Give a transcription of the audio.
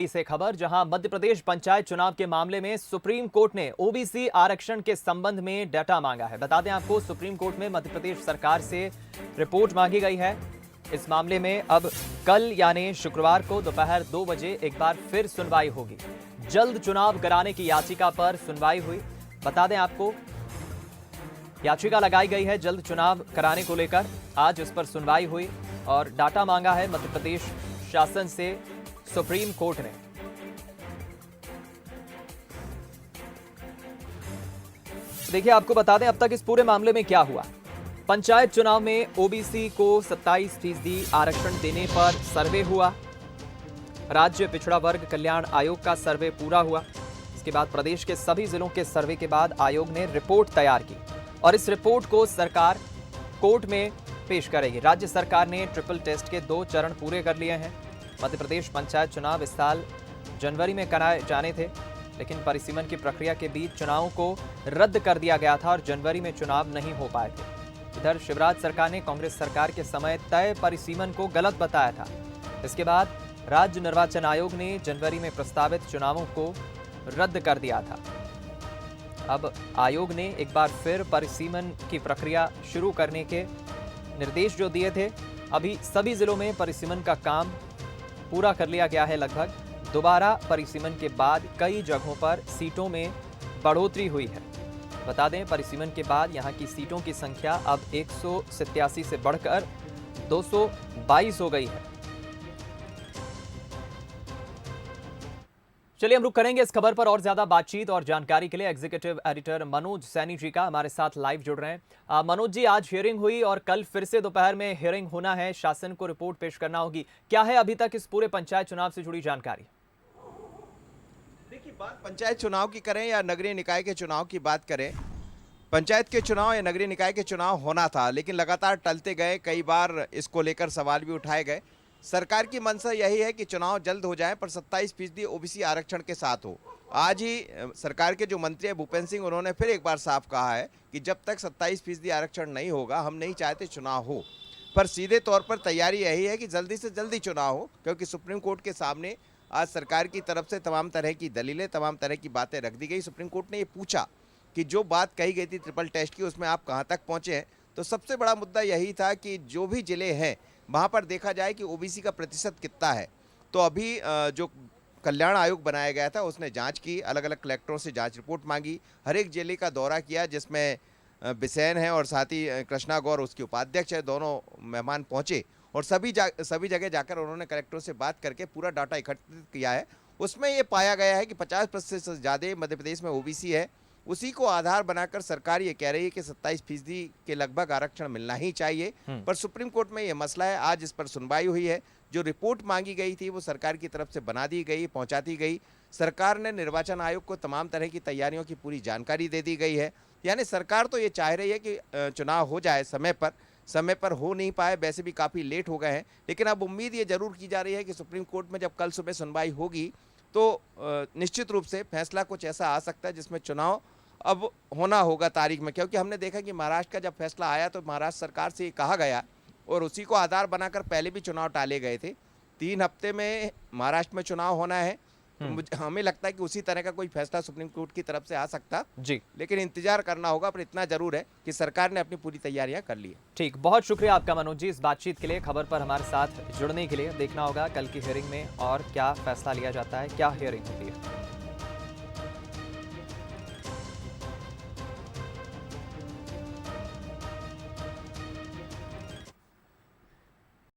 से खबर, जहां मध्य प्रदेश पंचायत चुनाव के मामले में सुप्रीम कोर्ट ने ओबीसी आरक्षण के संबंध में डाटा मांगा है। बता दें आपको, सुप्रीम कोर्ट में मध्य प्रदेश सरकार से रिपोर्ट मांगी गई है। इस मामले में अब कल यानी शुक्रवार को दोपहर 2 बजे एक बार फिर सुनवाई होगी। जल्द चुनाव कराने की याचिका पर सुनवाई हुई। बता दें आपको, याचिका लगाई गई है जल्द चुनाव कराने को लेकर। आज इस पर सुनवाई हुई और डाटा मांगा है मध्य प्रदेश शासन से सुप्रीम कोर्ट ने। देखिए, आपको बता दें अब तक इस पूरे मामले में क्या हुआ। पंचायत चुनाव में ओबीसी को 27% आरक्षण देने पर सर्वे हुआ। राज्य पिछड़ा वर्ग कल्याण आयोग का सर्वे पूरा हुआ। इसके बाद प्रदेश के सभी जिलों के सर्वे के बाद आयोग ने रिपोर्ट तैयार की और इस रिपोर्ट को सरकार कोर्ट में पेश करेगी। राज्य सरकार ने ट्रिपल टेस्ट के 2 चरण पूरे कर लिए हैं। मध्य प्रदेश पंचायत चुनाव इस साल जनवरी में कराए जाने थे, लेकिन परिसीमन की प्रक्रिया के बीच चुनावों को रद्द कर दिया गया था और जनवरी में चुनाव नहीं हो पाए थे। इधर शिवराज सरकार ने कांग्रेस सरकार के समय तय परिसीमन को गलत बताया था। इसके बाद राज्य निर्वाचन आयोग ने जनवरी में प्रस्तावित चुनावों को रद्द कर दिया था। अब आयोग ने एक बार फिर परिसीमन की प्रक्रिया शुरू करने के निर्देश जो दिए थे। अभी सभी जिलों में परिसीमन का काम पूरा कर लिया गया है लगभग। दोबारा परिसीमन के बाद कई जगहों पर सीटों में बढ़ोतरी हुई है। बता दें, परिसीमन के बाद यहां की सीटों की संख्या अब 187 से बढ़कर 222 हो गई है। चलिए, हम रुक करेंगे इस खबर पर और ज्यादा बातचीत और जानकारी के लिए एग्जीक्यूटिव एडिटर मनोज सैनी जी का हमारे साथ लाइव जुड़ रहे हैं। मनोज जी, आज हियरिंग हुई और कल फिर से दोपहर में हियरिंग होना है, शासन को रिपोर्ट पेश करना होगी। क्या है अभी तक इस पूरे पंचायत चुनाव से जुड़ी जानकारी? देखिए, बात पंचायत चुनाव की करें या नगरीय निकाय के चुनाव की बात करें, पंचायत के चुनाव या नगरीय निकाय के चुनाव होना था, लेकिन लगातार टलते गए। कई बार इसको लेकर सवाल भी उठाए गए। सरकार की मंशा यही है कि चुनाव जल्द हो जाए पर 27% ओबीसी आरक्षण के साथ हो। आज ही सरकार के जो मंत्री है भूपेंद्र सिंह, उन्होंने फिर एक बार साफ कहा है कि जब तक 27% आरक्षण नहीं होगा हम नहीं चाहते चुनाव हो। पर सीधे तौर पर तैयारी यही है कि जल्दी से जल्दी चुनाव हो, क्योंकि सुप्रीम कोर्ट के सामने आज सरकार की तरफ से तमाम तरह की दलीलें, तमाम तरह की बातें रख दी गई। सुप्रीम कोर्ट ने ये पूछा कि जो बात कही गई थी ट्रिपल टेस्ट की, उसमें आप कहाँ तक पहुँचे हैं। तो सबसे बड़ा मुद्दा यही था कि जो भी जिले हैं वहाँ पर देखा जाए कि ओबीसी का प्रतिशत कितना है। तो अभी जो कल्याण आयोग बनाया गया था उसने जांच की, अलग अलग कलेक्टरों से जांच रिपोर्ट मांगी, हर एक जिले का दौरा किया, जिसमें बिसेन है और साथ ही कृष्णा गौर उसकी उपाध्यक्ष है, दोनों मेहमान पहुँचे और सभी जगह जाकर उन्होंने कलेक्टरों से बात करके पूरा डाटा एकत्रित किया है। उसमें ये पाया गया है कि 50% से ज़्यादा मध्य प्रदेश में ओबीसी है। उसी को आधार बनाकर सरकार ये कह रही है कि 27% के लगभग आरक्षण मिलना ही चाहिए। पर सुप्रीम कोर्ट में ये मसला है। आज इस पर सुनवाई हुई है। जो रिपोर्ट मांगी गई थी वो सरकार की तरफ से बना दी गई, पहुंचा दी गई। सरकार ने निर्वाचन आयोग को तमाम तरह की तैयारियों की पूरी जानकारी दे दी गई है। यानी सरकार तो ये चाह रही है कि चुनाव हो जाए समय पर हो नहीं पाए, वैसे भी काफ़ी लेट हो गए हैं। लेकिन अब उम्मीद ये जरूर की जा रही है कि सुप्रीम कोर्ट में जब कल सुबह सुनवाई होगी तो निश्चित रूप से फैसला कुछ ऐसा आ सकता है जिसमें चुनाव अब होना होगा तारीख में। क्योंकि हमने देखा कि महाराष्ट्र का जब फैसला आया तो महाराष्ट्र सरकार से ये कहा गया और उसी को आधार बनाकर पहले भी चुनाव टाले गए थे। 3 हफ्ते में महाराष्ट्र में चुनाव होना है। तो हमें लगता है कि उसी तरह का कोई फैसला सुप्रीम कोर्ट की तरफ से आ सकता जी, लेकिन इंतजार करना होगा। पर इतना जरूर है कि सरकार ने अपनी पूरी तैयारियां कर ली है। ठीक, बहुत शुक्रिया आपका मनोज जी इस बातचीत के लिए, खबर पर हमारे साथ जुड़ने के लिए। देखना होगा कल की हियरिंग में और क्या फैसला लिया जाता है, क्या हियरिंग होती है।